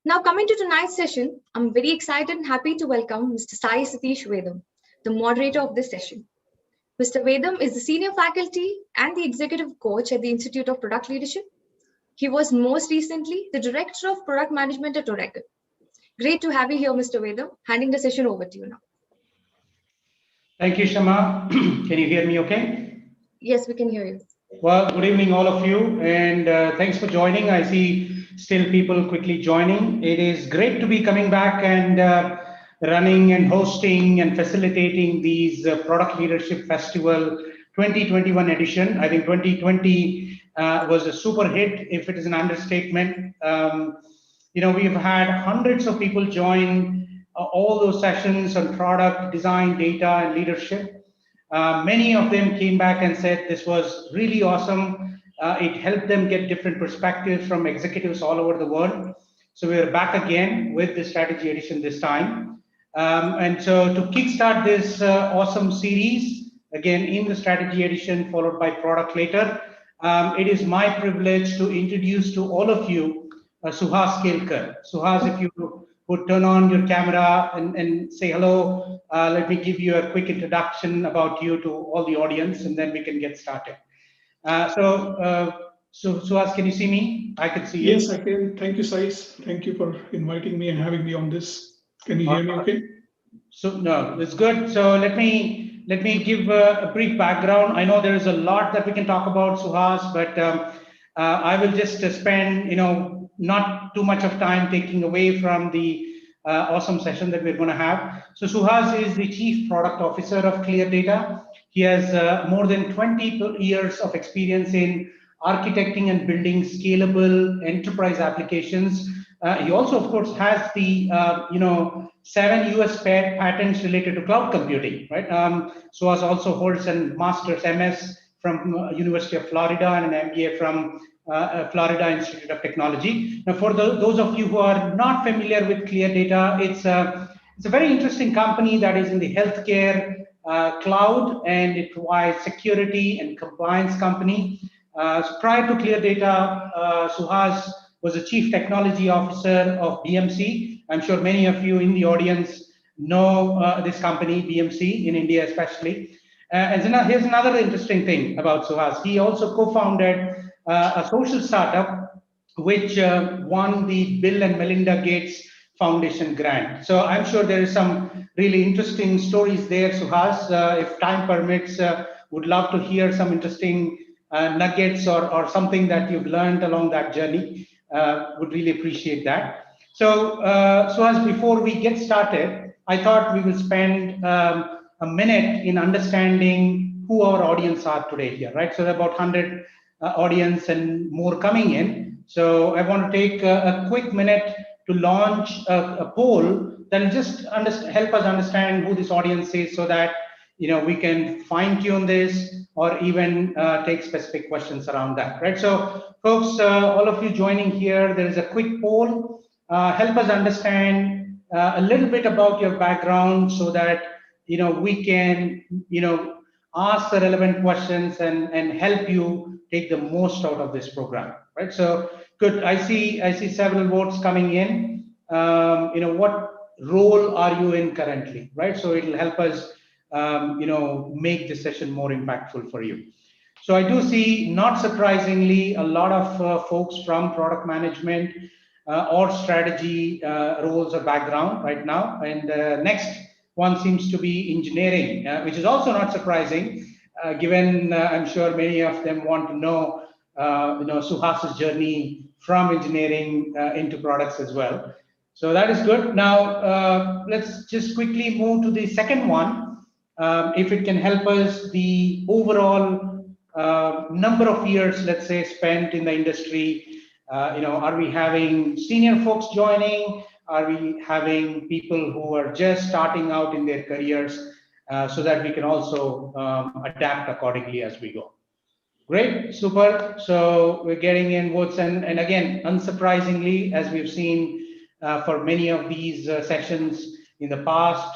Now, coming to tonight's session, I'm very excited and happy to welcome Mr. Sai Satish Vedam, the moderator of this session. Mr. Vedam is the senior faculty and the executive coach at the Institute of Product Leadership. He was most recently the director of product management at Oracle. Great to have you here, Mr. Vedam. Handing the session over to you now. Thank you, Shama. Can you hear me okay? Yes, we can hear you. Well, good evening, all of you, and thanks for joining. I see still people quickly joining. It is great to be coming back and running and hosting and facilitating these Product Leadership Festival 2021 edition. I think 2020 was a super hit, if it is an understatement. We've had hundreds of people join all those sessions on product, design, data, and leadership. Many of them came back and said this was really awesome. It helped them get different perspectives from executives all over the world. So we're back again with the strategy edition this time. And so to kickstart this awesome series, again in the strategy edition followed by product later, it is my privilege to introduce to all of you Suhas Kelkar. Suhas, if you would turn on your camera and say hello. Let me give you a quick introduction about you to all the audience, and then we can get started. So Suhas, can you see me? I can see you. Yes, I can. Thank you, Sai. Thank you for inviting me and having me on this. Can you hear me okay? So no, it's good. So let me give a brief background. I know there is a lot that we can talk about, Suhas, but I will just spend not too much of time taking away from the awesome session that we're going to have. So Suhas is the Chief Product Officer of ClearDATA. He has more than 20 years of experience in architecting and building scalable enterprise applications. He also, of course, has the 7 US patents related to cloud computing, right? Suhas also holds a master's MS from University of Florida and an MBA from Florida Institute of Technology. Now, for those of you who are not familiar with ClearDATA, it's a very interesting company that is in the healthcare cloud, and it provides security and compliance company. So prior to ClearDATA, Suhas was a Chief Technology Officer of BMC. I'm sure many of you in the audience know this company, BMC, in India especially. And so now here's another interesting thing about Suhas. He also co-founded a social startup which won the Bill and Melinda Gates Foundation grant. So I'm sure there is some really interesting stories there, Suhas. If time permits, would love to hear some interesting nuggets or something that you've learned along that journey. Would really appreciate that. So Suhas, before we get started, I thought we will spend a minute in understanding who our audience are today here, right? So there are about 100 audience and more coming in. So I want to take a quick minute to launch a poll that will just help us understand who this audience is, so that we can fine tune this or even take specific questions around that, right? So folks, all of you joining here, there is a quick poll. Help us understand a little bit about your background, so that we can ask the relevant questions and help you take the most out of this program, right? So good. I see several votes coming in. What role are you in currently, right? So it'll help us make the session more impactful for you. So I do see, not surprisingly, a lot of folks from product management or strategy roles or background right now. And next one seems to be engineering, which is also not surprising, given I'm sure many of them want to know, Suhas's journey from engineering into products as well. So that is good. Now, let's just quickly move to the second one. If it can help us, the overall number of years, let's say, spent in the industry. Are we having senior folks joining? Are we having people who are just starting out in their careers, so that we can also adapt accordingly as we go? Great, super. So we're getting in votes, and again, unsurprisingly, as we've seen for many of these sessions in the past,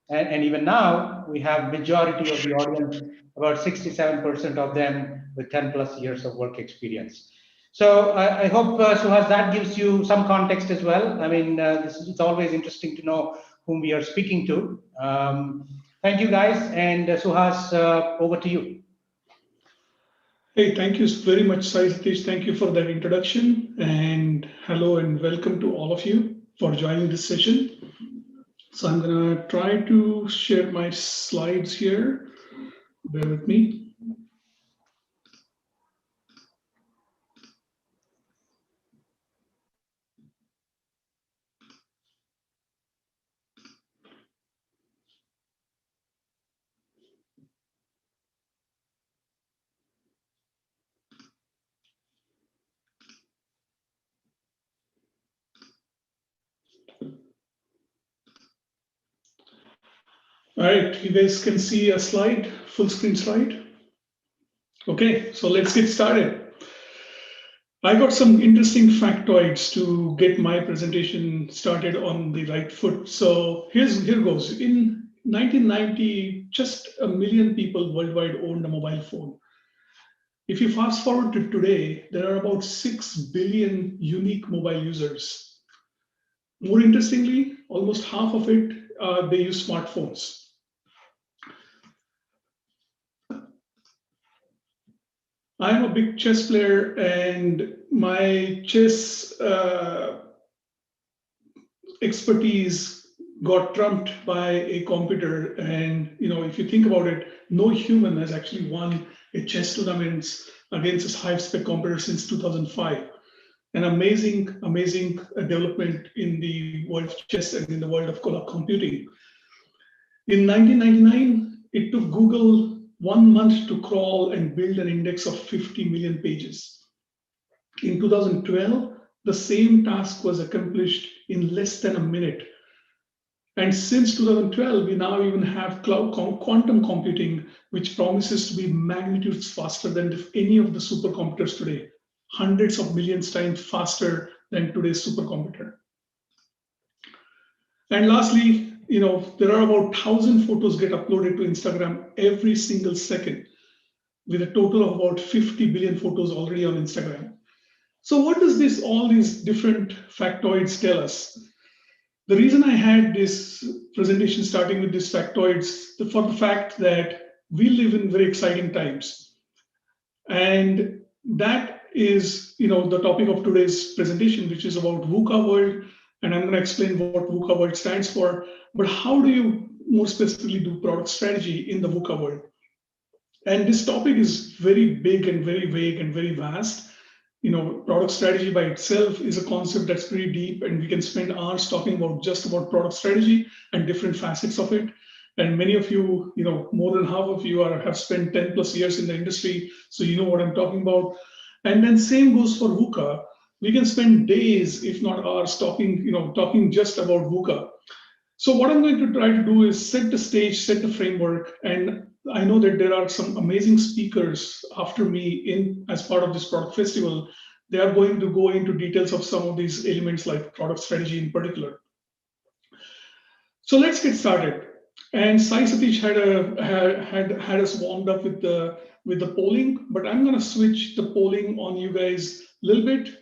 and even now, we have majority of the audience, about 67% of them with 10+ years of work experience. So I hope, Suhas, that gives you some context as well. I mean, it's always interesting to know whom we are speaking to. Thank you, guys. And Suhas, over to you. Hey, thank you very much, Sai Satish. Thank you for that introduction. And hello and welcome to all of you for joining this session. So I'm going to try to share my slides here. Bear with me. All right, you guys can see a slide, full screen slide. Okay, so let's get started. I got some interesting factoids to get my presentation started on the right foot. So here goes. In 1990, just 1 million people worldwide owned a mobile phone. If you fast forward to today, there are about 6 billion unique mobile users. More interestingly, almost half of it, they use smartphones. I'm a big chess player, and my chess expertise got trumped by a computer. And if you think about it, no human has actually won a chess tournament against a high-spec computer since 2005. An amazing development in the world of chess and in the world of computing. In 1999, it took Google 1 month to crawl and build an index of 50 million pages. In 2012, the same task was accomplished in less than a minute. And since 2012, we now even have quantum computing, which promises to be magnitudes faster than any of the supercomputers today, hundreds of millions times faster than today's supercomputer. And lastly, there are about 1,000 photos get uploaded to Instagram every single second, with a total of about 50 billion photos already on Instagram. So what does all these different factoids tell us? The reason I had this presentation starting with these factoids for the fact that we live in very exciting times. And that is, the topic of today's presentation, which is about VUCA world. And I'm going to explain what VUCA world stands for. But how do you more specifically do product strategy in the VUCA world? And this topic is very big and very vague and very vast. Product strategy by itself is a concept that's pretty deep, and we can spend hours talking about just about product strategy and different facets of it. And many of you, more than half of you have spent 10 plus years in the industry, so you know what I'm talking about. And then same goes for VUCA. We can spend days, if not hours, talking just about VUCA. So what I'm going to try to do is set the stage, set the framework, and I know that there are some amazing speakers after me as part of this product festival. They are going to go into details of some of these elements, like product strategy in particular. So let's get started. And Sai Satish had us warmed up with the polling, but I'm going to switch the polling on you guys a little bit.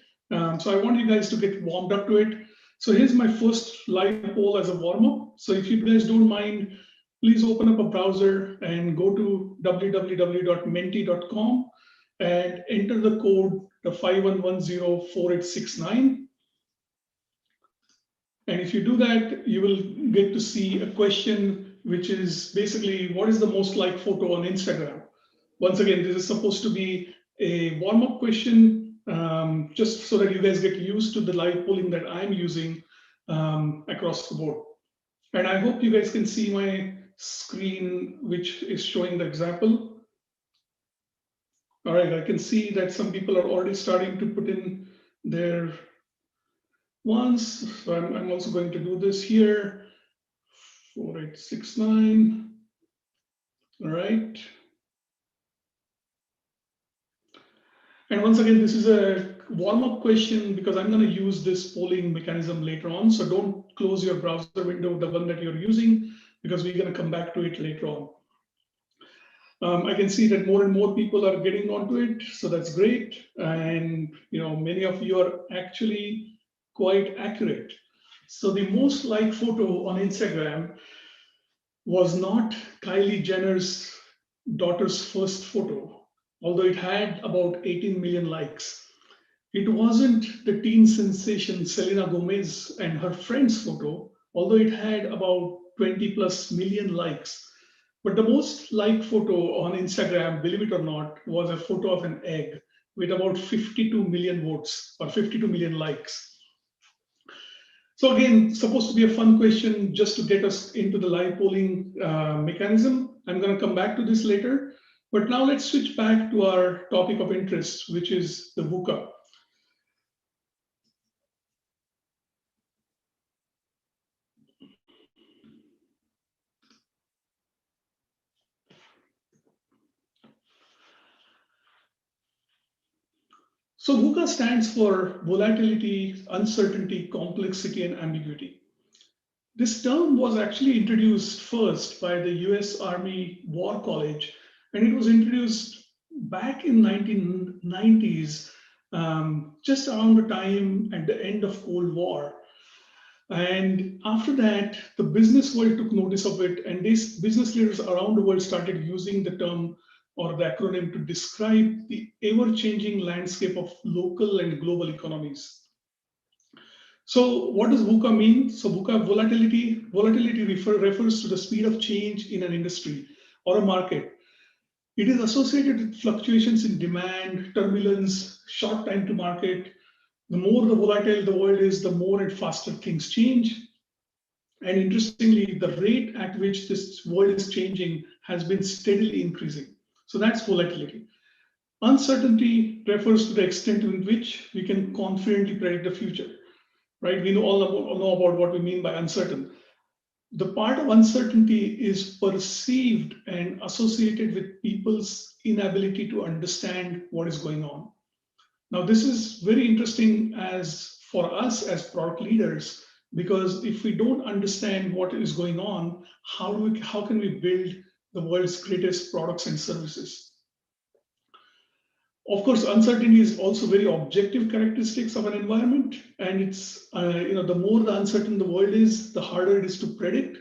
So I want you guys to get warmed up to it. So here's my first live poll as a warm-up. So if you guys don't mind, please open up a browser and go to www.menti.com and enter the code, the 51104869. And if you do that, you will get to see a question, which is basically, what is the most liked photo on Instagram? Once again, this is supposed to be a warm-up question, just so that you guys get used to the live polling that I'm using across the board. And I hope you guys can see my screen, which is showing the example. All right, I can see that some people are already starting to put in their ones. So I'm also going to do this here. 4869. All right. And once again, this is a warm-up question because I'm going to use this polling mechanism later on. So don't close your browser window, the one that you're using, because we're going to come back to it later on. I can see that more and more people are getting onto it, so that's great. And many of you are actually quite accurate. So the most liked photo on Instagram was not Kylie Jenner's daughter's first photo, although it had about 18 million likes. It wasn't the teen sensation Selena Gomez and her friend's photo, although it had about 20 plus million likes. But the most liked photo on Instagram, believe it or not, was a photo of an egg with about 52 million votes or 52 million likes. So again, supposed to be a fun question just to get us into the live polling mechanism. I'm going to come back to this later. But now let's switch back to our topic of interest, which is the VUCA. So VUCA stands for volatility, uncertainty, complexity, and ambiguity. This term was actually introduced first by the US Army War College, and it was introduced back in 1990s, just around the time at the end of Cold War. And after that, the business world took notice of it, and these business leaders around the world started using the term or the acronym to describe the ever-changing landscape of local and global economies. So what does VUCA mean? So VUCA, volatility refers to the speed of change in an industry or a market. It is associated with fluctuations in demand, turbulence, short time to market. The more the volatile the world is, the more and faster things change. And interestingly, the rate at which this world is changing has been steadily increasing. So that's volatility. Uncertainty refers to the extent in which we can confidently predict the future, right? We all know about what we mean by uncertain. The part of uncertainty is perceived and associated with people's inability to understand what is going on. Now, this is very interesting as for us as product leaders, because if we don't understand what is going on, how can we build the world's greatest products and services? Of course, uncertainty is also very objective characteristics of an environment, and it's the more the uncertain the world is, the harder it is to predict.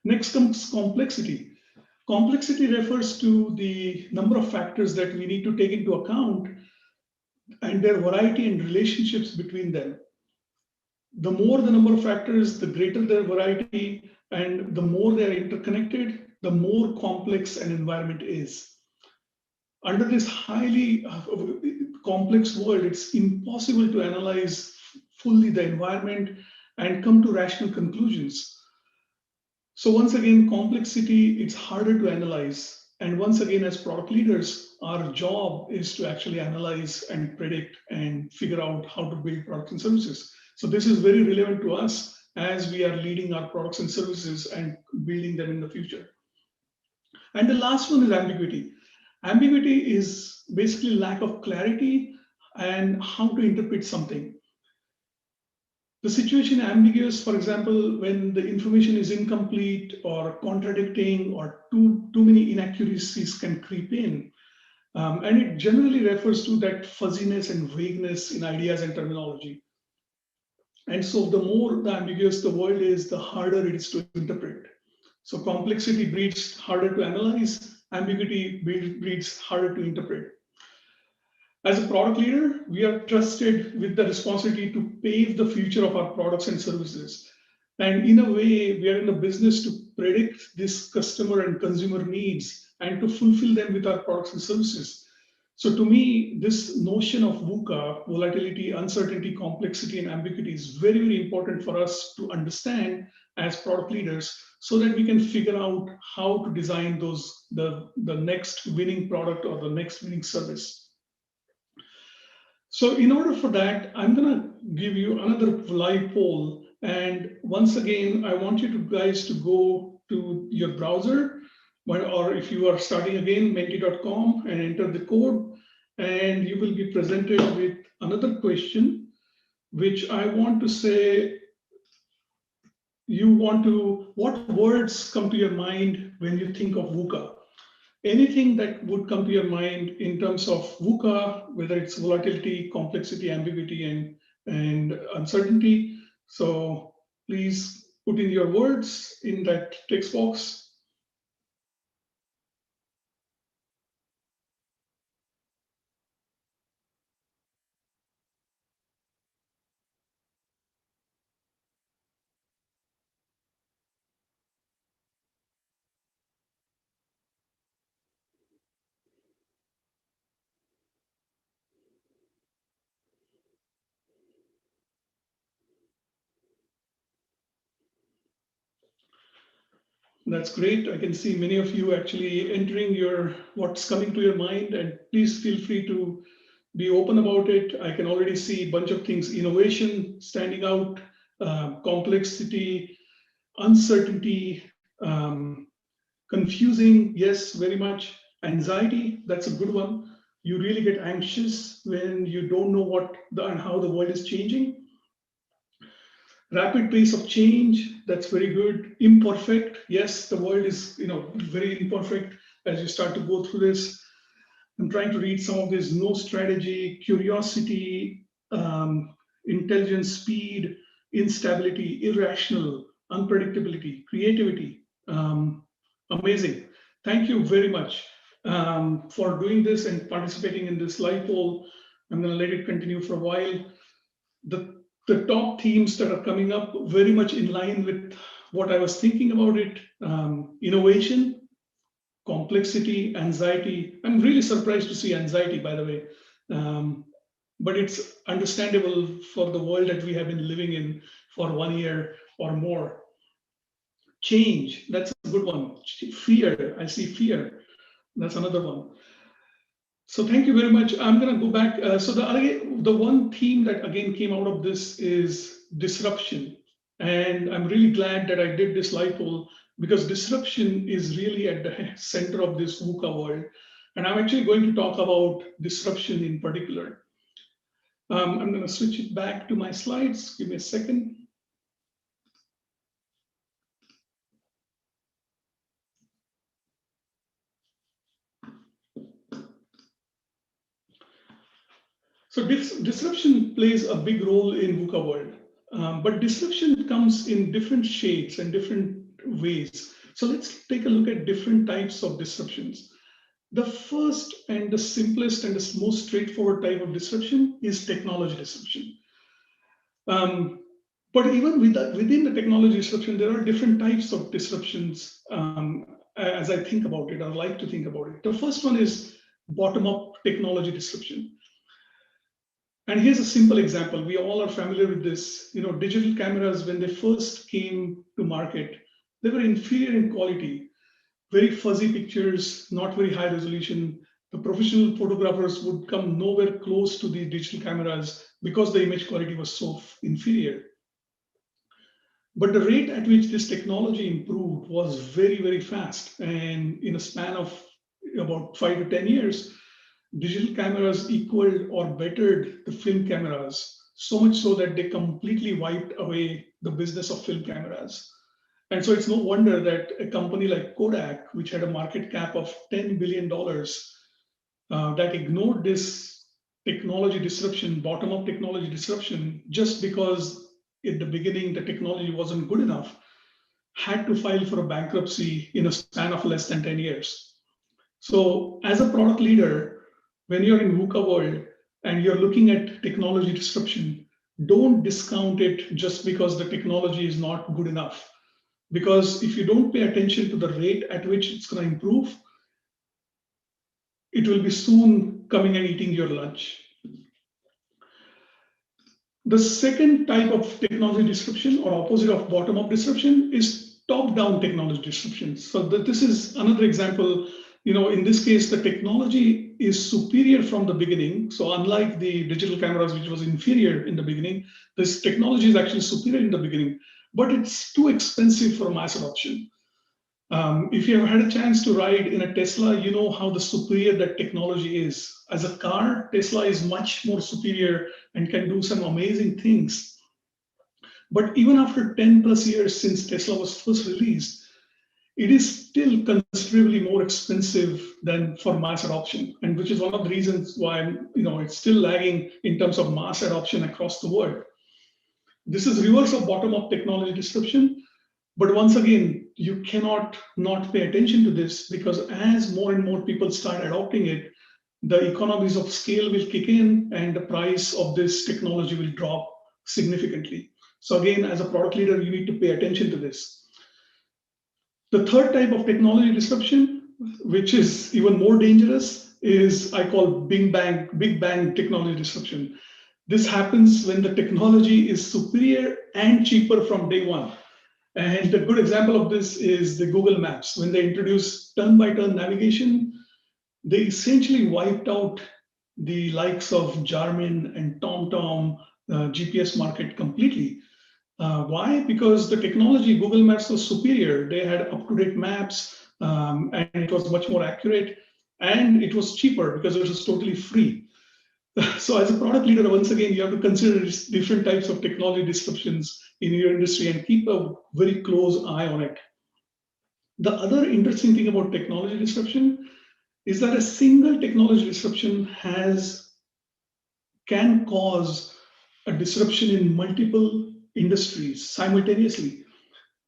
Next comes complexity. Complexity refers to the number of factors that we need to take into account and their variety and relationships between them. The more the number of factors, the greater their variety, and the more they are interconnected, the more complex an environment is. Under this highly complex world, it's impossible to analyze fully the environment and come to rational conclusions. So once again, complexity, it's harder to analyze. And once again, as product leaders, our job is to actually analyze and predict and figure out how to build products and services. So this is very relevant to us as we are leading our products and services and building them in the future. And the last one is ambiguity. Ambiguity is basically lack of clarity and how to interpret something. The situation ambiguous, for example, when the information is incomplete or contradicting or too many inaccuracies can creep in. And it generally refers to that fuzziness and vagueness in ideas and terminology. And so the more the ambiguous the world is, the harder it is to interpret. So complexity breeds harder to analyze, ambiguity breeds harder to interpret. As a product leader, we are trusted with the responsibility to pave the future of our products and services. And in a way, we are in the business to predict this customer and consumer needs and to fulfill them with our products and services. So to me, this notion of VUCA, volatility, uncertainty, complexity, and ambiguity is very, very important for us to understand as product leaders so that we can figure out how to design the next winning product or the next winning service. So in order for that, I'm going to give you another live poll. And once again, I want you guys to go to your browser, or if you are starting again, menti.com, and enter the code. And you will be presented with another question, which I want to say, what words come to your mind when you think of VUCA? anything that would come to your mind in terms of VUCA, whether it's volatility, complexity, ambiguity, and uncertainty. So please put in your words in that text box. That's great. I can see many of you actually entering what's coming to your mind, and please feel free to be open about it. I can already see a bunch of things: innovation standing out, complexity, uncertainty, confusing, yes, very much. Anxiety, that's a good one. You really get anxious when you don't know and how the world is changing. Rapid pace of change, that's very good. Imperfect, yes, the world is very imperfect as you start to go through this. I'm trying to read some of this. No strategy, curiosity, intelligence, speed, instability, irrational, unpredictability, creativity. Amazing. Thank you very much for doing this and participating in this live poll. I'm going to let it continue for a while. The top themes that are coming up very much in line with what I was thinking about it: innovation, complexity, anxiety. I'm really surprised to see anxiety, by the way, but it's understandable for the world that we have been living in for 1 year or more. Change, that's a good one. Fear, I see fear. That's another one. So thank you very much. I'm going to go back. So the one theme that again came out of this is disruption. And I'm really glad that I did this live poll, because disruption is really at the center of this VUCA world. And I'm actually going to talk about disruption in particular. I'm going to switch it back to my slides. Give me a second. So disruption plays a big role in VUCA world, but disruption comes in different shades and different ways. So let's take a look at different types of disruptions. The first and the simplest and the most straightforward type of disruption is technology disruption. But even within the technology disruption, there are different types of disruptions as I think about it, or like to think about it. The first one is bottom-up technology disruption. And here's a simple example. We all are familiar with this. Digital cameras, when they first came to market, they were inferior in quality, very fuzzy pictures, not very high resolution. The professional photographers would come nowhere close to the digital cameras because the image quality was so inferior. But the rate at which this technology improved was very, very fast. And in a span of about 5 to 10 years, digital cameras equaled or bettered the film cameras, so much so that they completely wiped away the business of film cameras. And so it's no wonder that a company like Kodak, which had a market cap of $10 billion, that ignored this technology disruption, bottom-up technology disruption, just because at the beginning the technology wasn't good enough, had to file for a bankruptcy in a span of less than 10 years. So as a product leader, when you're in VUCA world and you're looking at technology disruption, don't discount it just because the technology is not good enough. Because if you don't pay attention to the rate at which it's going to improve, it will be soon coming and eating your lunch. The second type of technology disruption, or opposite of bottom-up disruption, is top-down technology disruption. So this is another example. In this case, the technology is superior from the beginning. So unlike the digital cameras, which was inferior in the beginning, this technology is actually superior in the beginning, but it's too expensive for mass adoption. If you have had a chance to ride in a Tesla, you know how the superior that technology is. As a car, Tesla is much more superior and can do some amazing things. But even after 10 plus years since Tesla was first released, it is still considerably more expensive than for mass adoption, and which is one of the reasons why it's still lagging in terms of mass adoption across the world. This is reverse of bottom-up technology disruption, but once again, you cannot not pay attention to this, because as more and more people start adopting it, the economies of scale will kick in and the price of this technology will drop significantly. So again, as a product leader, you need to pay attention to this. The third type of technology disruption, which is even more dangerous, is I call big bang technology disruption. This happens when the technology is superior and cheaper from day one. And a good example of this is the Google Maps. When they introduced turn-by-turn navigation, they essentially wiped out the likes of Garmin and TomTom GPS market completely. Why? Because the technology, Google Maps, was superior. They had up-to-date maps, and it was much more accurate, and it was cheaper because it was totally free. So as a product leader, once again, you have to consider different types of technology disruptions in your industry and keep a very close eye on it. The other interesting thing about technology disruption is that a single technology disruption can cause a disruption in multiple industries simultaneously.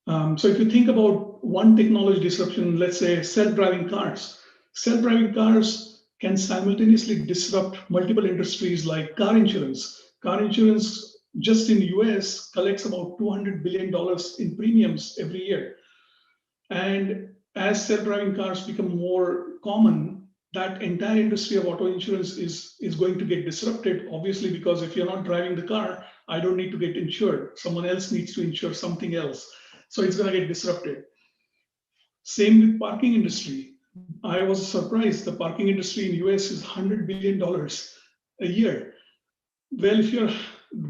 So if you think about one technology disruption, let's say self-driving cars. Self-driving cars can simultaneously disrupt multiple industries like car insurance. Car insurance just in the US collects about $200 billion in premiums every year. And as self-driving cars become more common, that entire industry of auto insurance is going to get disrupted, obviously, because if you're not driving the car, I don't need to get insured. Someone else needs to insure something else. So it's going to get disrupted. Same with parking industry. I was surprised. The parking industry in the US is $100 billion a year. Well, if you're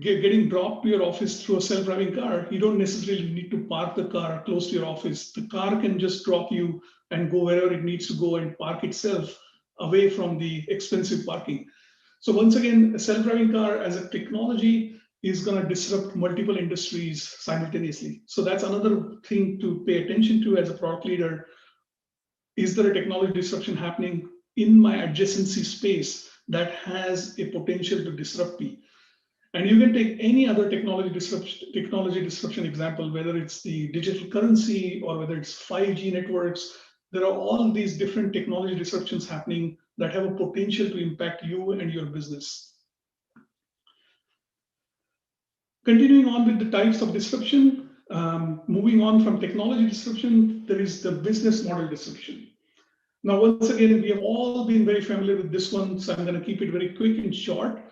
getting dropped to your office through a self-driving car, you don't necessarily need to park the car close to your office. The car can just drop you and go wherever it needs to go and park itself away from the expensive parking. So once again, a self-driving car as a technology is going to disrupt multiple industries simultaneously. So that's another thing to pay attention to as a product leader. Is there a technology disruption happening in my adjacency space that has a potential to disrupt me? And you can take any other technology disruption example, whether it's the digital currency or whether it's 5G networks. There are all these different technology disruptions happening that have a potential to impact you and your business. Continuing on with the types of disruption, moving on from technology disruption, there is the business model disruption. Now, once again, we have all been very familiar with this one, so I'm going to keep it very quick and short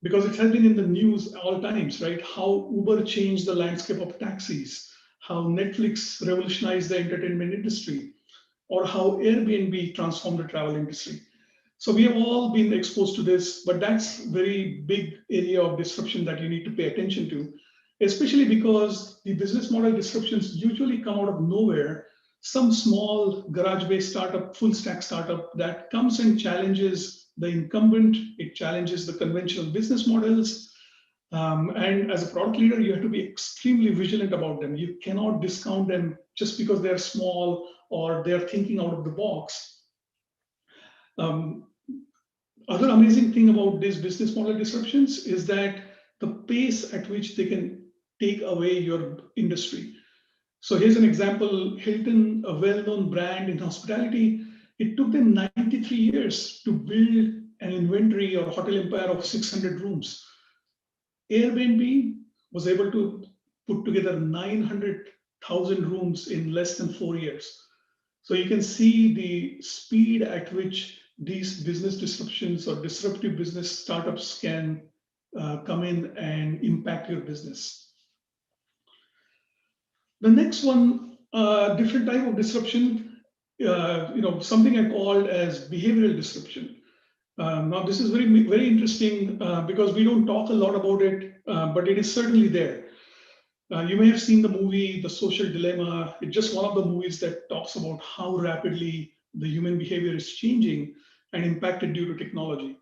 because it has been in the news all times, right? How Uber changed the landscape of taxis, how Netflix revolutionized the entertainment industry, or how Airbnb transformed the travel industry. So we have all been exposed to this, but that's a very big area of disruption that you need to pay attention to, especially because the business model disruptions usually come out of nowhere. Some small garage-based startup, full stack startup that comes and challenges the incumbent, it challenges the conventional business models. And as a product leader, you have to be extremely vigilant about them. You cannot discount them just because they're small or they're thinking out of the box. Other amazing thing about these business model disruptions is that the pace at which they can take away your industry. So here's an example. Hilton, a well-known brand in hospitality, it took them 93 years to build an inventory or hotel empire of 600 rooms. Airbnb was able to put together 900,000 rooms in less than 4 years. So you can see the speed at which these business disruptions or disruptive business startups can come in and impact your business. The next one, different type of disruption, something I called as behavioral disruption. Now, this is very, very interesting because we don't talk a lot about it, but it is certainly there. You may have seen the movie, The Social Dilemma. It's just one of the movies that talks about how rapidly the human behavior is changing and impacted due to technology.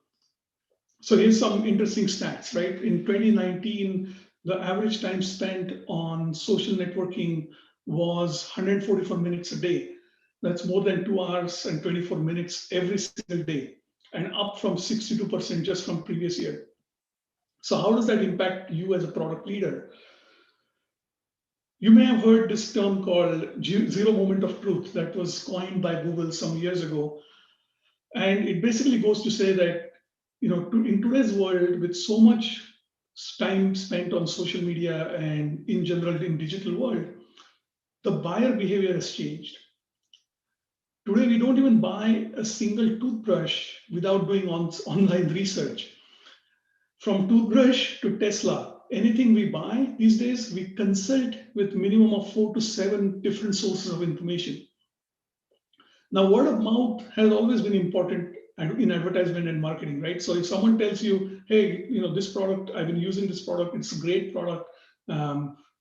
So here's some interesting stats, right? In 2019, the average time spent on social networking was 144 minutes a day. That's more than 2 hours and 24 minutes every single day, and up from 62% just from previous year. So how does that impact you as a product leader? You may have heard this term called zero moment of truth that was coined by Google some years ago. And it basically goes to say that, in today's world, with so much time spent on social media and in general in digital world, the buyer behavior has changed. Today, we don't even buy a single toothbrush without doing online research. From toothbrush to Tesla, anything we buy these days, we consult with minimum of 4 to 7 different sources of information. Now, word of mouth has always been important in advertisement and marketing, right? So if someone tells you, hey, this product, I've been using this product, it's a great product,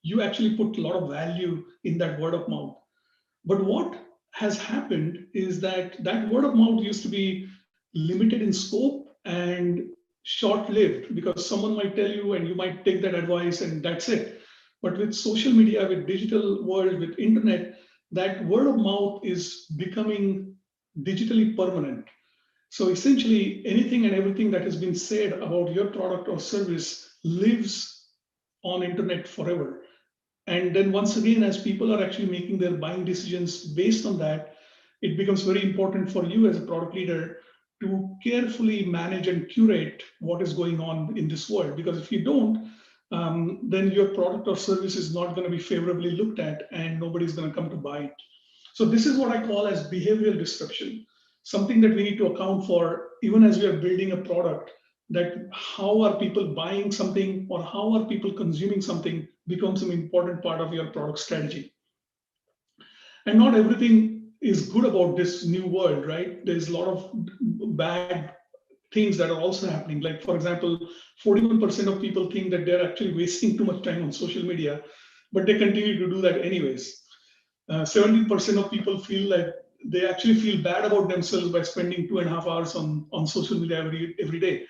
you actually put a lot of value in that word of mouth. But what has happened is that word of mouth used to be limited in scope and short-lived, because someone might tell you and you might take that advice and that's it. But with social media, with digital world, with internet, that word of mouth is becoming digitally permanent. So essentially, anything and everything that has been said about your product or service lives on internet forever. And then once again, as people are actually making their buying decisions based on that, it becomes very important for you as a product leader to carefully manage and curate what is going on in this world. Because if you don't, then your product or service is not going to be favorably looked at and nobody's going to come to buy it. So this is what I call as behavioral disruption, something that we need to account for even as we are building a product, that how are people buying something or how are people consuming something becomes an important part of your product strategy. And not everything is good about this new world, right? There's a lot of bad things that are also happening. Like, for example, 41% of people think that they're actually wasting too much time on social media, but they continue to do that anyways. 70% of people feel like they actually feel bad about themselves by spending 2.5 hours on social media every day.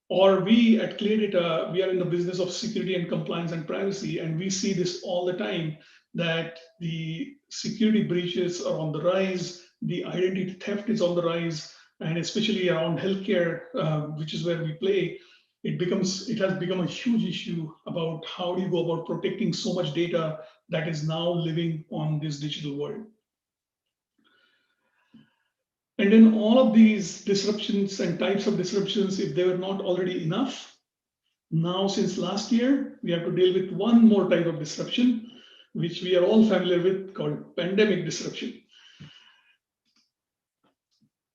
Or we at ClearDATA, we are in the business of security and compliance and privacy, and we see this all the time, that the security breaches are on the rise, the identity theft is on the rise, and especially around healthcare, which is where we play, it has become a huge issue about how do you go about protecting so much data that is now living on this digital world. And then all of these disruptions and types of disruptions, if they were not already enough, now since last year, we have to deal with one more type of disruption, which we are all familiar with, called pandemic disruption.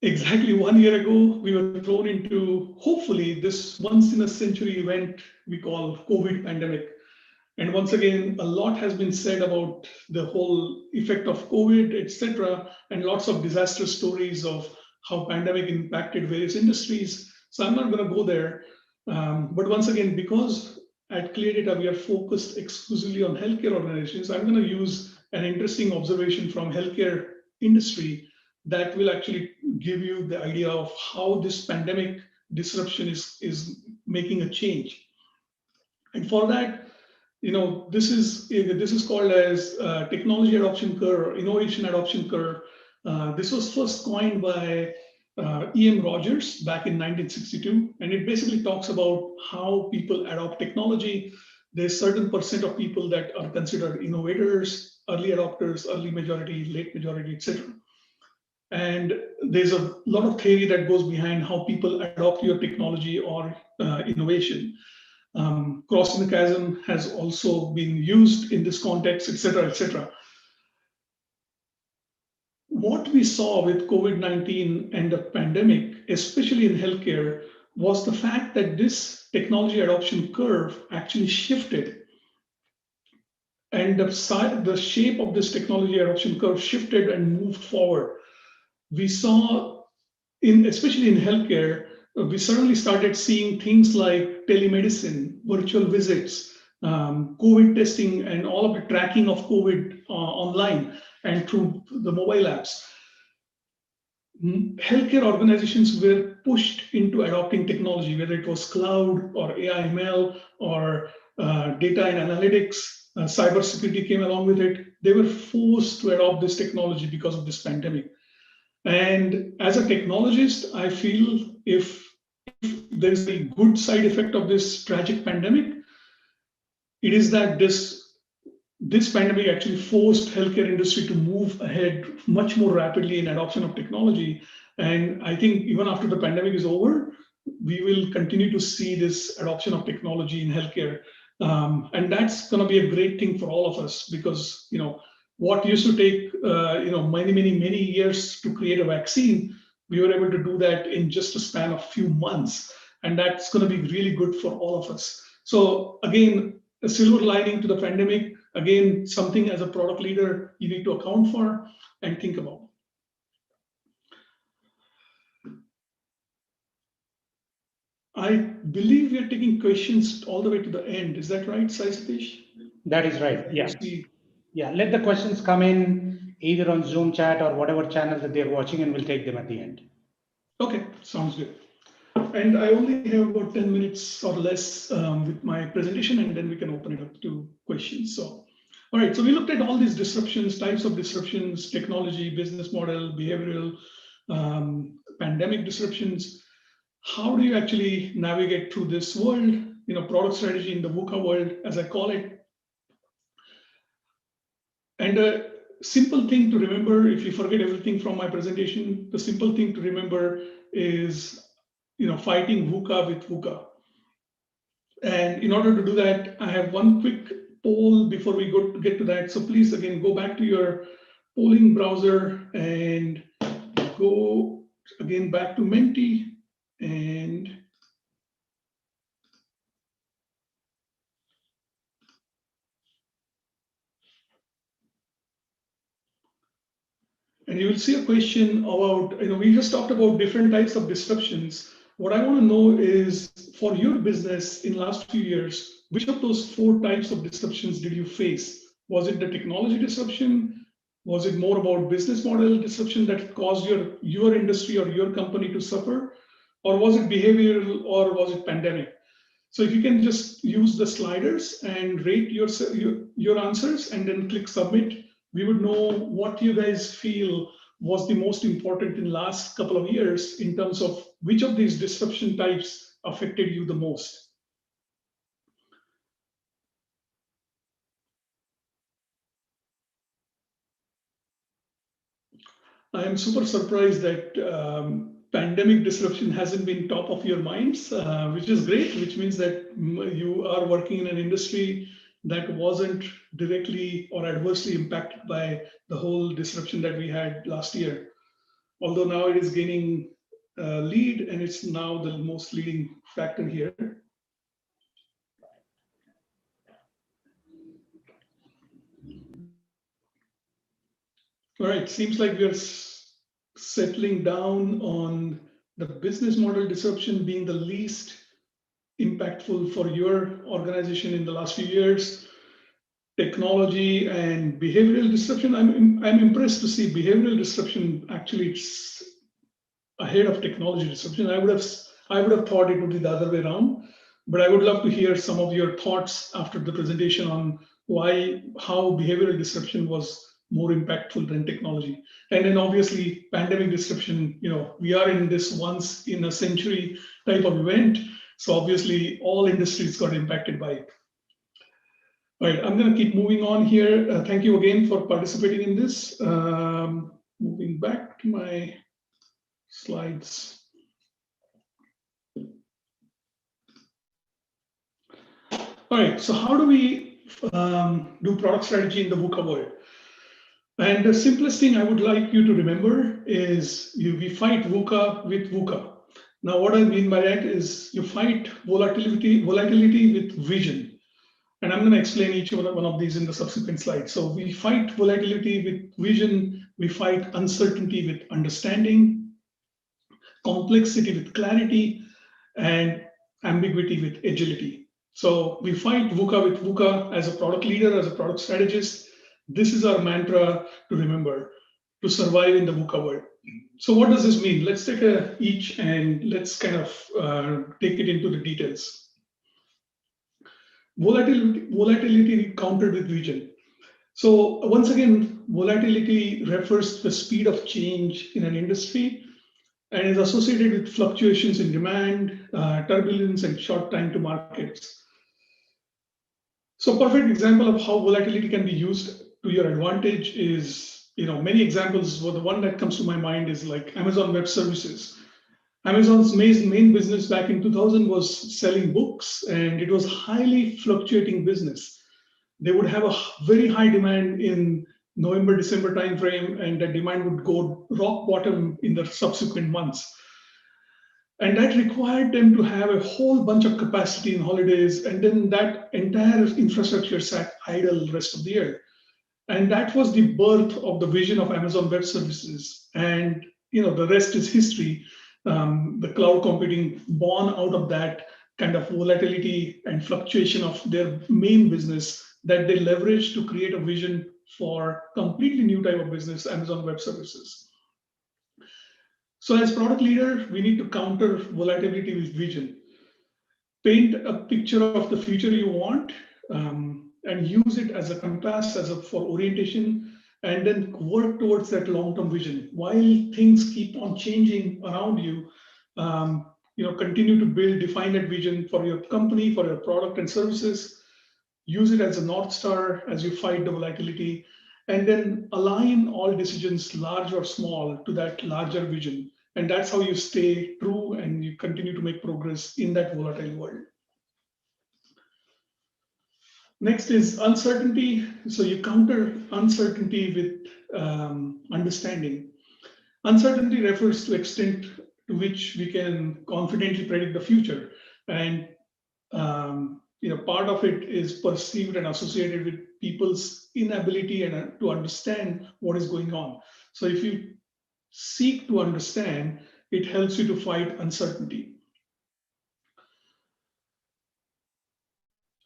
Exactly 1 year ago, we were thrown into, hopefully, this once in a century event we call COVID pandemic. And once again, a lot has been said about the whole effect of COVID, etc., and lots of disaster stories of how pandemic impacted various industries. So I'm not going to go there. But once again, because at ClearDATA, we are focused exclusively on healthcare organizations, I'm going to use an interesting observation from healthcare industry that will actually give you the idea of how this pandemic disruption is making a change. And for that, this is called as technology adoption curve, or innovation adoption curve. This was first coined by E.M. Rogers back in 1962, and it basically talks about how people adopt technology. There's certain percent of people that are considered innovators, early adopters, early majority, late majority, etc. And there's a lot of theory that goes behind how people adopt your technology or innovation. Crossing the chasm has also been used in this context, etc., etc. What we saw with COVID-19 and the pandemic, especially in healthcare, was the fact that this technology adoption curve actually shifted. And the shape of this technology adoption curve shifted and moved forward. We saw, especially in healthcare, we suddenly started seeing things like telemedicine, virtual visits, COVID testing, and all of the tracking of COVID online and through the mobile apps. Healthcare organizations were pushed into adopting technology, whether it was cloud or AI/ML or data and analytics, cybersecurity came along with it. They were forced to adopt this technology because of this pandemic. And as a technologist, I feel if there's a good side effect of this tragic pandemic, it is that this pandemic actually forced healthcare industry to move ahead much more rapidly in adoption of technology. And I think even after the pandemic is over, we will continue to see this adoption of technology in healthcare. And that's going to be a great thing for all of us, because what used to take many years to create a vaccine, we were able to do that in just a span of few months, and that's going to be really good for all of us. So again, a silver lining to the pandemic, again, something as a product leader you need to account for and think about. I believe we are taking questions all the way to the end. Is that right, Sai Satish? That is right. Yeah. Yeah. Let the questions come in either on Zoom chat or whatever channel that they're watching, and we'll take them at the end. Okay, sounds good. And I only have about 10 minutes or less with my presentation, and then we can open it up to questions. So, all right. So we looked at all these disruptions, types of disruptions, technology, business model, behavioral, pandemic disruptions. How do you actually navigate through this world, product strategy in the VUCA world, as I call it? And a simple thing to remember, if you forget everything from my presentation, the simple thing to remember is, fighting VUCA with VUCA. And in order to do that, I have one quick poll before we get to that. So please, again, go back to your polling browser and go again back to Menti. And you will see a question about, we just talked about different types of disruptions. What I want to know is, for your business in last few years, which of those 4 types of disruptions did you face? Was it the technology disruption? Was it more about business model disruption that caused your industry or your company to suffer? Or was it behavioral, or was it pandemic? So if you can just use the sliders and rate your answers and then click submit, we would know what you guys feel was the most important in the last couple of years in terms of which of these disruption types affected you the most. I am super surprised that pandemic disruption hasn't been top of your minds, which is great, which means that you are working in an industry that wasn't directly or adversely impacted by the whole disruption that we had last year. Although now it is gaining lead, and it's now the most leading factor here. All right, seems like we are settling down on the business model disruption being the least impactful for your organization in the last few years. Technology and behavioral disruption. I'm impressed to see behavioral disruption actually it's ahead of technology disruption. I would have thought it would be the other way around, but I would love to hear some of your thoughts after the presentation on how behavioral disruption was more impactful than technology. And then obviously pandemic disruption, we are in this once in a century type of event. So obviously all industries got impacted by it. All right, I'm going to keep moving on here. Thank you again for participating in this. Moving back to my slides. All right, so how do we do product strategy in the VUCA world? And the simplest thing I would like you to remember is we fight VUCA with VUCA. Now, what I mean by that is you fight volatility with vision. And I'm going to explain each one of these in the subsequent slides. So we fight volatility with vision, we fight uncertainty with understanding, complexity with clarity, and ambiguity with agility. So we fight VUCA with VUCA as a product leader, as a product strategist. This is our mantra to remember to survive in the VUCA world. So what does this mean? Let's take each and let's kind of take it into the details. Volatility countered with vision. So once again, volatility refers to the speed of change in an industry and is associated with fluctuations in demand, turbulence, and short time to markets. So perfect example of how volatility can be used to your advantage is, many examples. Well, the one that comes to my mind is like Amazon Web Services. Amazon's main business back in 2000 was selling books, and it was highly fluctuating business. They would have a very high demand in November, December timeframe, and that demand would go rock bottom in the subsequent months. And that required them to have a whole bunch of capacity in holidays, and then that entire infrastructure sat idle the rest of the year. And that was the birth of the vision of Amazon Web Services. And the rest is history. The cloud computing born out of that kind of volatility and fluctuation of their main business that they leveraged to create a vision for completely new type of business, Amazon Web Services. So as product leader, we need to counter volatility with vision. Paint a picture of the future you want and use it as a compass, for orientation, and then work towards that long-term vision. While things keep on changing around you, continue to define that vision for your company, for your product and services. Use it as a North Star as you fight the volatility, and then align all decisions, large or small, to that larger vision. And that's how you stay true and you continue to make progress in that volatile world. Next is uncertainty. So you counter uncertainty with understanding. Uncertainty refers to extent to which we can confidently predict the future. And part of it is perceived and associated with people's inability to understand what is going on. So if you seek to understand, it helps you to fight uncertainty.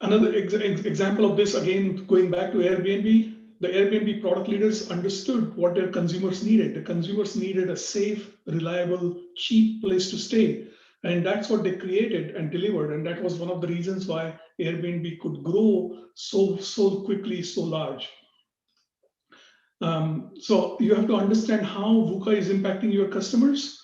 Another example of this, again, going back to Airbnb, the Airbnb product leaders understood what their consumers needed. The consumers needed a safe, reliable, cheap place to stay. And that's what they created and delivered. And that was one of the reasons why Airbnb could grow so quickly, so large. So you have to understand how VUCA is impacting your customers.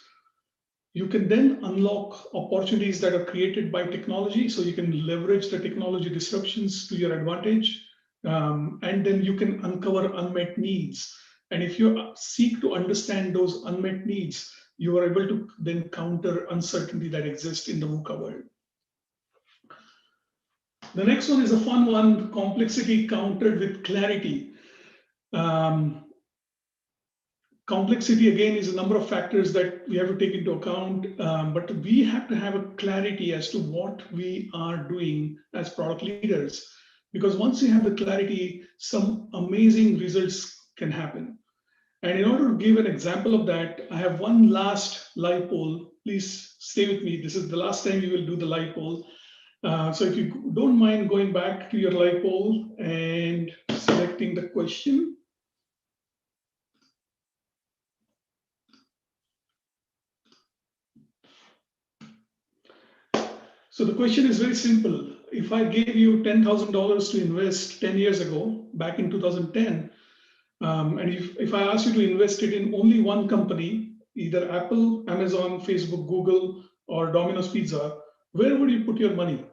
You can then unlock opportunities that are created by technology. So you can leverage the technology disruptions to your advantage. And then you can uncover unmet needs. And if you seek to understand those unmet needs, you are able to then counter uncertainty that exists in the VUCA world. The next one is a fun one, complexity countered with clarity. Complexity, again, is a number of factors that we have to take into account, but we have to have a clarity as to what we are doing as product leaders. Because once you have the clarity, some amazing results can happen. And in order to give an example of that, I have one last live poll. Please stay with me. This is the last time you will do the live poll. So if you don't mind going back to your live poll and selecting the question. So the question is very simple. If I gave you $10,000 to invest 10 years ago, back in 2010, and if I asked you to invest it in only one company, either Apple, Amazon, Facebook, Google, or Domino's Pizza, where would you put your money?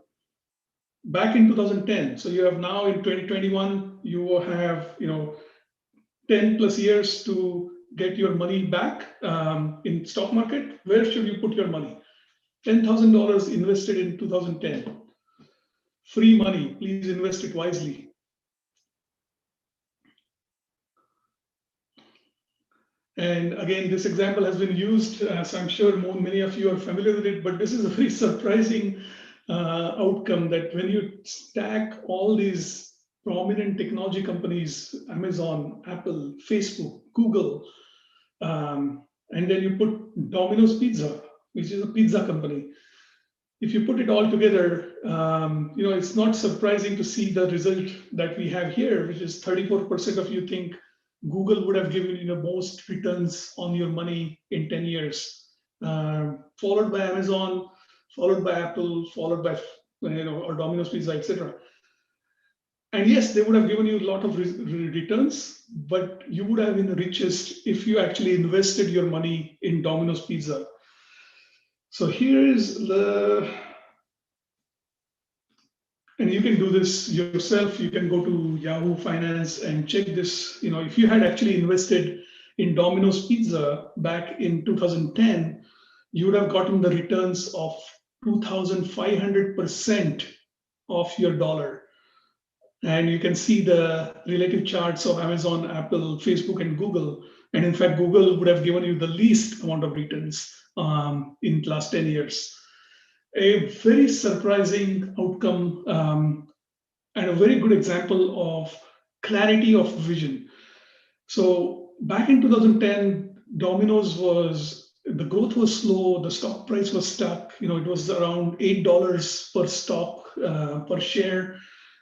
Back in 2010. So you have now in 2021, you have 10 plus years to get your money back in stock market. Where should you put your money? $10,000 invested in 2010. Free money, please invest it wisely. And again, this example has been used, so I'm sure many of you are familiar with it, but this is a very surprising outcome that when you stack all these prominent technology companies, Amazon, Apple, Facebook, Google, and then you put Domino's Pizza, which is a pizza company. If you put it all together, it's not surprising to see the result that we have here, which is 34% of you think Google would have given you the most returns on your money in 10 years, followed by Amazon, followed by Apple, followed by or Domino's Pizza, etc. And yes, they would have given you a lot of returns, but you would have been the richest if you actually invested your money in Domino's Pizza. So here is and you can do this yourself. You can go to Yahoo Finance and check this. If you had actually invested in Domino's Pizza back in 2010, you would have gotten the returns of 2,500% of your dollar. And you can see the relative charts of Amazon, Apple, Facebook, and Google. And in fact, Google would have given you the least amount of returns in the last 10 years. A very surprising outcome and a very good example of clarity of vision. So back in 2010, Domino's the growth was slow, the stock price was stuck. It was around $8 per stock per share.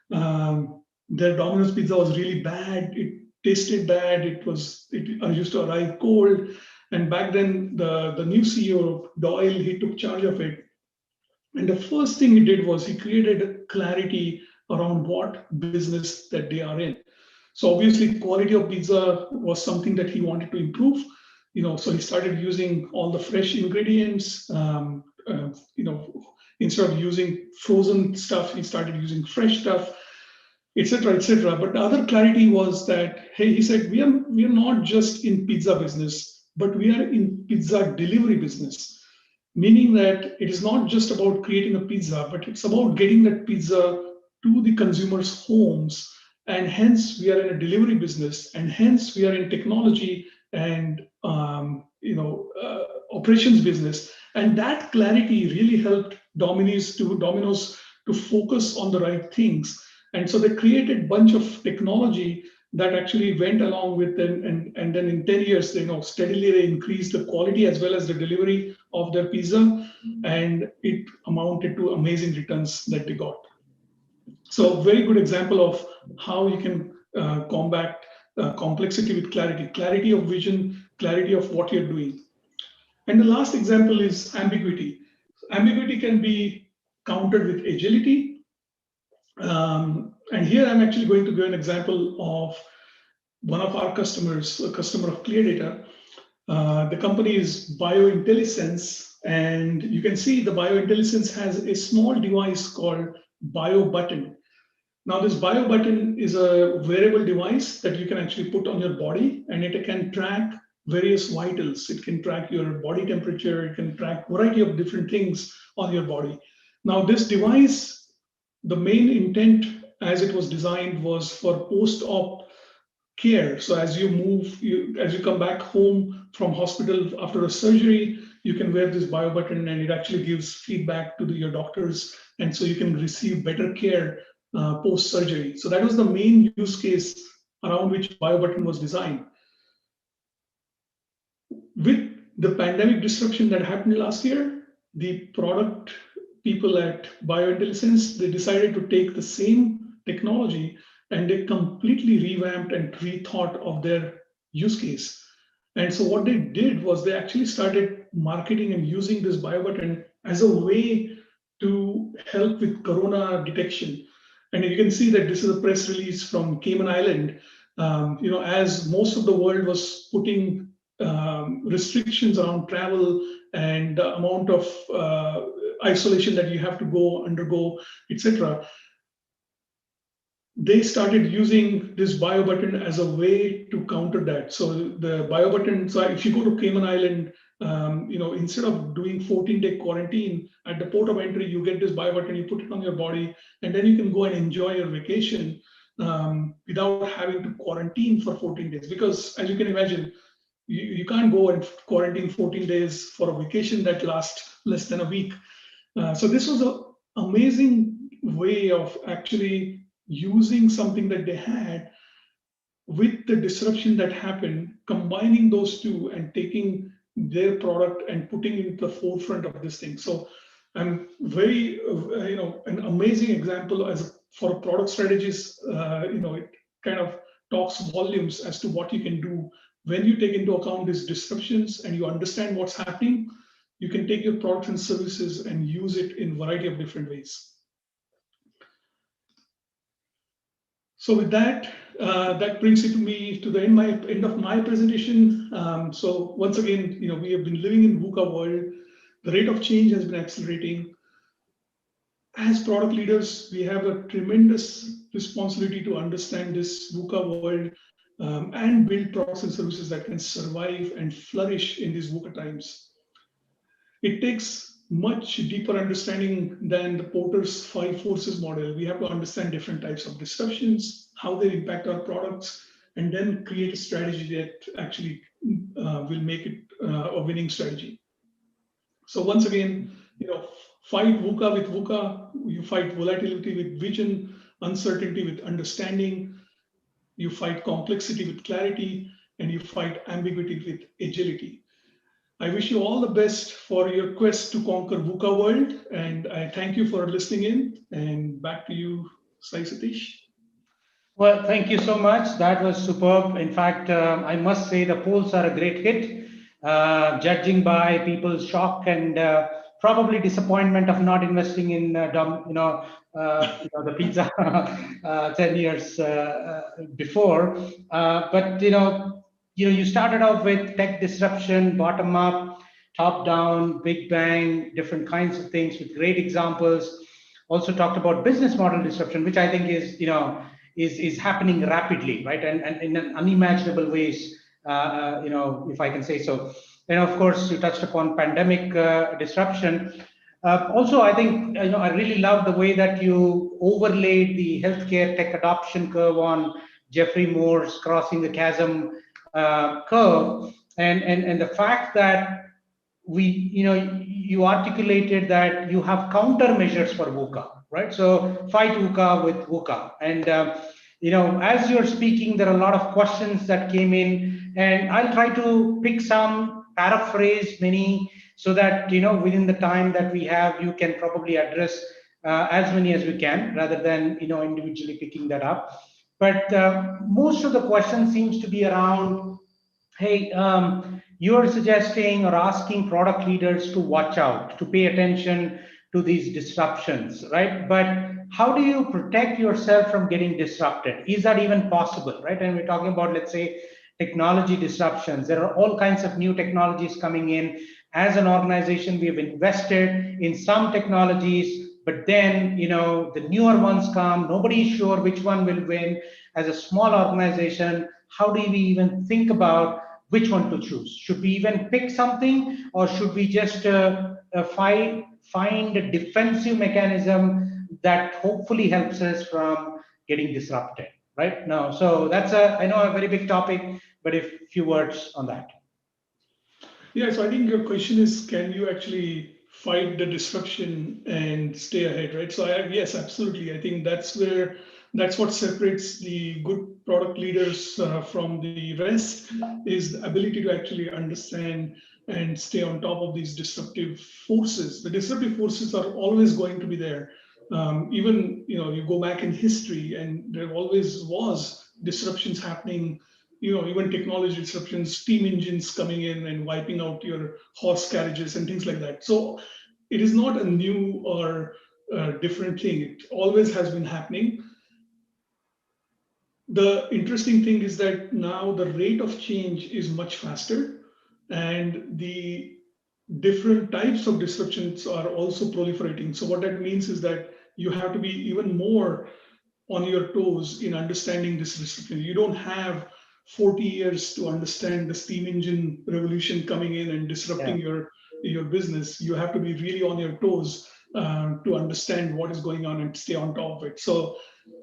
Their Domino's pizza was really bad. It tasted bad. It used to arrive cold. And back then, the new CEO, Doyle, he took charge of it. And the first thing he did was he created clarity around what business that they are in. So obviously, quality of pizza was something that he wanted to improve. So he started using all the fresh ingredients. Instead of using frozen stuff, he started using fresh stuff, etc., etc. But the other clarity was that, hey, he said, we are not just in pizza business, but we are in pizza delivery business. Meaning that it is not just about creating a pizza, but it's about getting that pizza to the consumers' homes. And hence, we are in a delivery business, and hence we are in technology and operations business. And that clarity really helped Domino's to focus on the right things. And so they created a bunch of technology that actually went along with them, and then in 10 years, steadily they increased the quality as well as the delivery of their pizza, and it amounted to amazing returns that they got. So very good example of how you can combat complexity with clarity of vision, clarity of what you're doing. And the last example is ambiguity. Ambiguity can be countered with agility. And here I'm actually going to give an example of one of our customers, a customer of ClearDATA. The company is BioIntelliSense, and you can see the BioIntelliSense has a small device called BioButton. Now, this BioButton is a wearable device that you can actually put on your body, and it can track various vitals. It can track your body temperature. It can track a variety of different things on your body. Now, this device, the main intent as it was designed was for post-op care. So as you move, as you come back home from hospital after a surgery, you can wear this BioButton, and it actually gives feedback to your doctors. And so you can receive better care post-surgery. So that was the main use case around which BioButton was designed. With the pandemic disruption that happened last year, the product people at BioIntelliSense, they decided to take the same technology and they completely revamped and rethought of their use case. And so what they did was they actually started marketing and using this BioButton as a way to help with corona detection. And you can see that this is a press release from Cayman Island. As most of the world was putting restrictions around travel and the amount of isolation that you have to undergo, etc. They started using this BioButton as a way to counter that. So the BioButton, so if you go to Cayman Island, instead of doing 14-day quarantine at the port of entry, you get this BioButton, you put it on your body, and then you can go and enjoy your vacation without having to quarantine for 14 days. Because as you can imagine, you can't go and quarantine 14 days for a vacation that lasts less than a week. So this was an amazing way of actually using something that they had with the disruption that happened, combining those two and taking their product and putting it into the forefront of this thing. So I'm very, an amazing example for product strategies. It kind of talks volumes as to what you can do when you take into account these disruptions and you understand what's happening. You can take your products and services and use it in a variety of different ways. So with that, that brings it to me to the end of my presentation. So once again, we have been living in VUCA world. The rate of change has been accelerating. As product leaders, we have a tremendous responsibility to understand this VUCA world and build products and services that can survive and flourish in these VUCA times. It takes much deeper understanding than the Porter's 5 forces model. We have to understand different types of disruptions, how they impact our products, and then create a strategy that actually will make it a winning strategy. So once again, fight VUCA with VUCA, you fight volatility with vision, uncertainty with understanding, you fight complexity with clarity, and you fight ambiguity with agility. I wish you all the best for your quest to conquer VUCA world, and I thank you for listening in. And back to you, Sai Satish. Well, thank you so much. That was superb. In fact, I must say the polls are a great hit, judging by people's shock and probably disappointment of not investing in the pizza 10 years before. But you started off with tech disruption, bottom up, top down, big bang, different kinds of things with great examples. Also talked about business model disruption, which I think is happening rapidly, right? And in unimaginable ways, if I can say so. And of course, you touched upon pandemic disruption. Also, I think, I really love the way that you overlaid the healthcare tech adoption curve on Jeffrey Moore's Crossing the Chasm curve. And the fact that you articulated that you have countermeasures for VUCA, right? So fight VUCA with VUCA. And, as you're speaking, there are a lot of questions that came in, and I'll try to pick some, paraphrase many, so that, within the time that we have, you can probably address as many as we can, rather than, individually picking that up. But most of the questions seems to be around, hey, you're suggesting or asking product leaders to watch out, to pay attention to these disruptions, right? But how do you protect yourself from getting disrupted? Is that even possible, right? And we're talking about, let's say, technology disruptions. There are all kinds of new technologies coming in. As an organization, we have invested in some technologies, but then, the newer ones come. Nobody is sure which one will win. As a small organization, how do we even think about which one to choose? Should we even pick something, or should we just find a defensive mechanism that hopefully helps us from getting disrupted, right? Now, so that's I know a very big topic, but a few words on that. Yeah, so I think your question is, can you actually fight the disruption and stay ahead, right? So yes, absolutely. I think that's what separates the good product leaders from the rest, is the ability to actually understand and stay on top of these disruptive forces. The disruptive forces are always going to be there. Even, you go back in history, and there always was disruptions happening, even technology disruptions, steam engines coming in and wiping out your horse carriages and things like that. So it is not a new or different thing. It always has been happening. The interesting thing is that now the rate of change is much faster, and the different types of disruptions are also proliferating. So what that means is that you have to be even more on your toes in understanding this disruption. You don't have 40 years to understand the steam engine revolution coming in and disrupting your business. You have to be really on your toes to understand what is going on and stay on top of it. So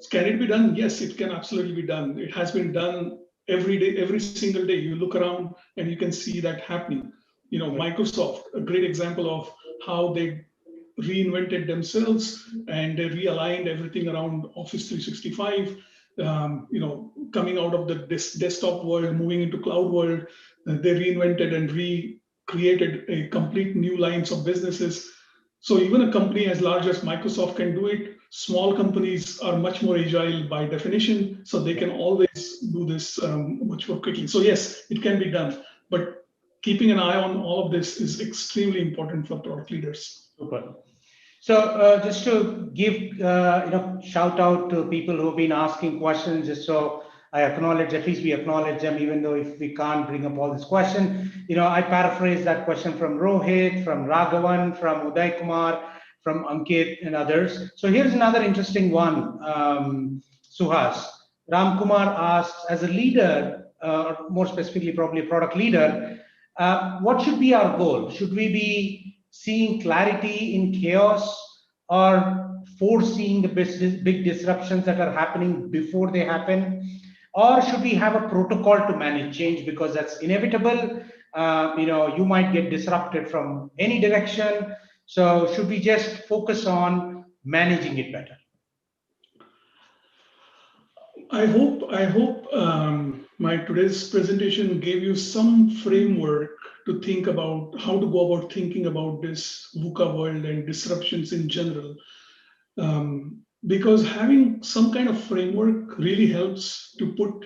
can it be done? Yes, it can absolutely be done. It has been done every day, every single day. You look around and you can see that happening. Microsoft, a great example of how they reinvented themselves and they realigned everything around Office 365. Coming out of the desktop world, moving into cloud world, they reinvented and recreated a complete new lines of businesses. So even a company as large as Microsoft can do it. Small companies are much more agile by definition, so they can always do this much more quickly. So yes, it can be done, but keeping an eye on all of this is extremely important for product leaders. Super. So just to give shout out to people who've been asking questions, just so I acknowledge, at least we acknowledge them, even though if we can't bring up all this question. I paraphrase that question from Rohit, from Raghavan, from Uday Kumar, from Ankit and others. So here's another interesting one, Suhas. Ram Kumar asks, as a leader, or more specifically probably a product leader, what should be our goal? Should we be seeing clarity in chaos, or foreseeing the big disruptions that are happening before they happen? Or should we have a protocol to manage change, because that's inevitable? You might get disrupted from any direction. So should we just focus on managing it better? I hope my today's presentation gave you some framework to think about how to go about thinking about this VUCA world and disruptions in general. Because having some kind of framework really helps to put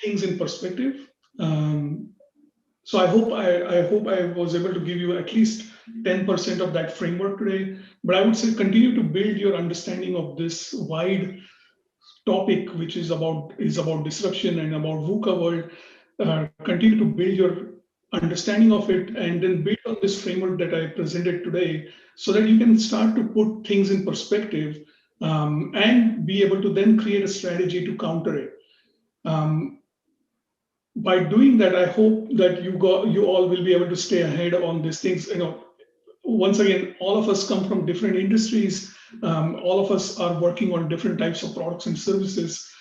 things in perspective. So I hope I was able to give you at least 10% of that framework today. But I would say continue to build your understanding of this wide topic, which is about disruption and about VUCA world. Continue to build your understanding of it, and then build on this framework that I presented today, so that you can start to put things in perspective, and be able to then create a strategy to counter it. By doing that, I hope that you all will be able to stay ahead on these things. Once again, all of us come from different industries. All of us are working on different types of products and services.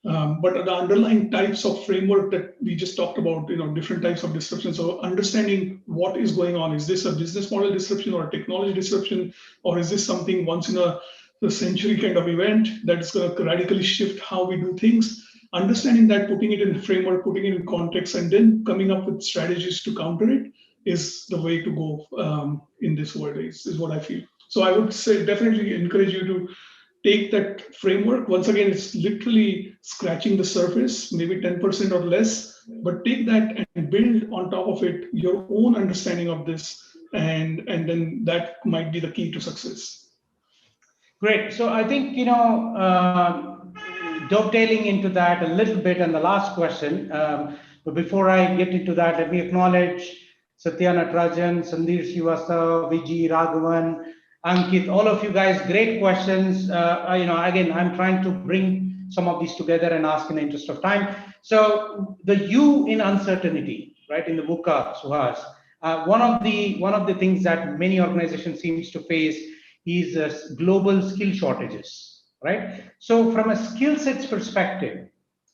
But the underlying types of framework that we just talked about, different types of disruption. So understanding what is going on. Is this a business model disruption or a technology disruption? Or is this something once in a century kind of event that is going to radically shift how we do things? Understanding that, putting it in framework, putting it in context, and then coming up with strategies to counter it is the way to go in this world, is what I feel. So I would say definitely encourage you to take that framework. Once again, it's literally scratching the surface, maybe 10% or less, but take that and build on top of it your own understanding of this, and then that might be the key to success. Great. So I think, dovetailing into that a little bit, and the last question, but before I get into that, let me acknowledge Satya Natarajan, Sandeep Srivastava, Vijay, Raghavan, Ankit, all of you guys, great questions. Again, I'm trying to bring some of these together and ask in the interest of time. So the U in uncertainty, right, in the VUCA, Suhas, one of the things that many organizations seems to face is global skill shortages, right? So from a skill sets perspective,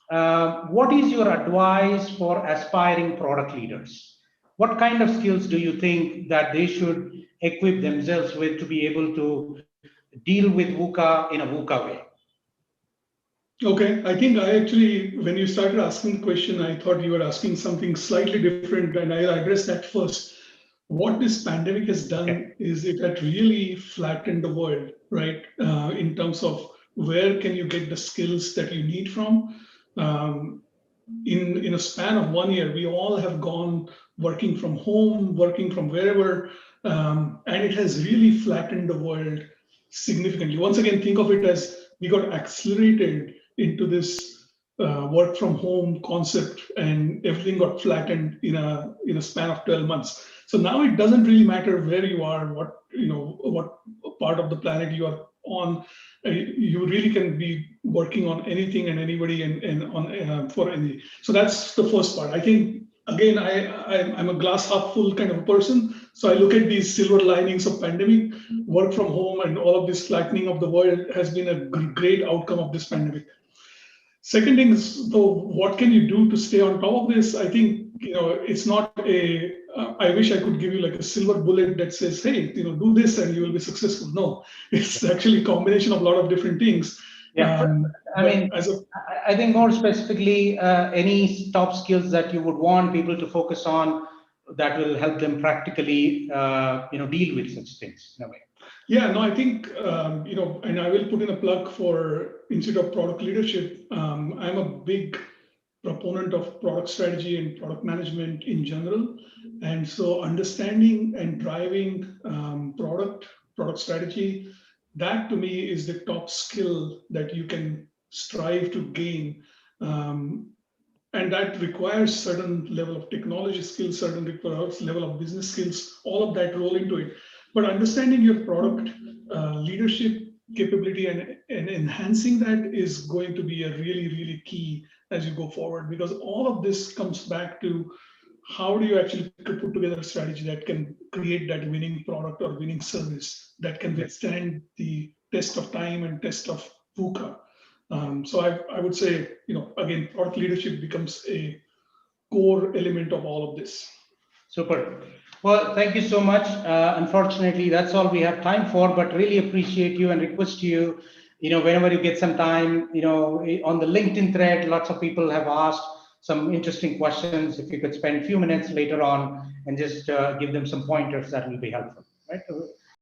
what is your advice for aspiring product leaders? What kind of skills do you think that they should equip themselves with to be able to deal with VUCA in a VUCA way? Okay, I think when you started asking the question, I thought you were asking something slightly different, and I'll address that first. What this pandemic has done is it had really flattened the world, right? In terms of where can you get the skills that you need from. In a span of 1 year, we all have gone working from home, working from wherever, and it has really flattened the world significantly. Once again, think of it as we got accelerated into this work from home concept, and everything got flattened in a span of 12 months. So now it doesn't really matter where you are, what part of the planet you are on. You really can be working on anything and anybody and on for any. So that's the first part. I think, again, I'm a glass half full kind of a person. So I look at these silver linings of pandemic, work from home, and all of this flattening of the world has been a great outcome of this pandemic. Second thing is, though, what can you do to stay on top of this? I think, it's not I wish I could give you like a silver bullet that says, hey, do this and you will be successful. No, it's actually a combination of a lot of different things. Yeah, I think more specifically, any top skills that you would want people to focus on that will help them practically, deal with such things in a way. Yeah, no, I think, and I will put in a plug for Institute of Product Leadership. I'm a big proponent of product strategy and product management in general. And so understanding and driving product product strategy. That to me is the top skill that you can strive to gain. And that requires certain level of technology skills, certain requires level of business skills, all of that roll into it. But understanding your product leadership capability and enhancing that is going to be a really, really key as you go forward, because all of this comes back to how do you actually put together a strategy that can create that winning product or winning service that can withstand the test of time and test of VUCA. So I would say, again, product leadership becomes a core element of all of this. Super. Well, thank you so much. Unfortunately, that's all we have time for, but really appreciate you and request you, whenever you get some time, on the LinkedIn thread, lots of people have asked some interesting questions. If you could spend a few minutes later on and just give them some pointers, that will be helpful, right?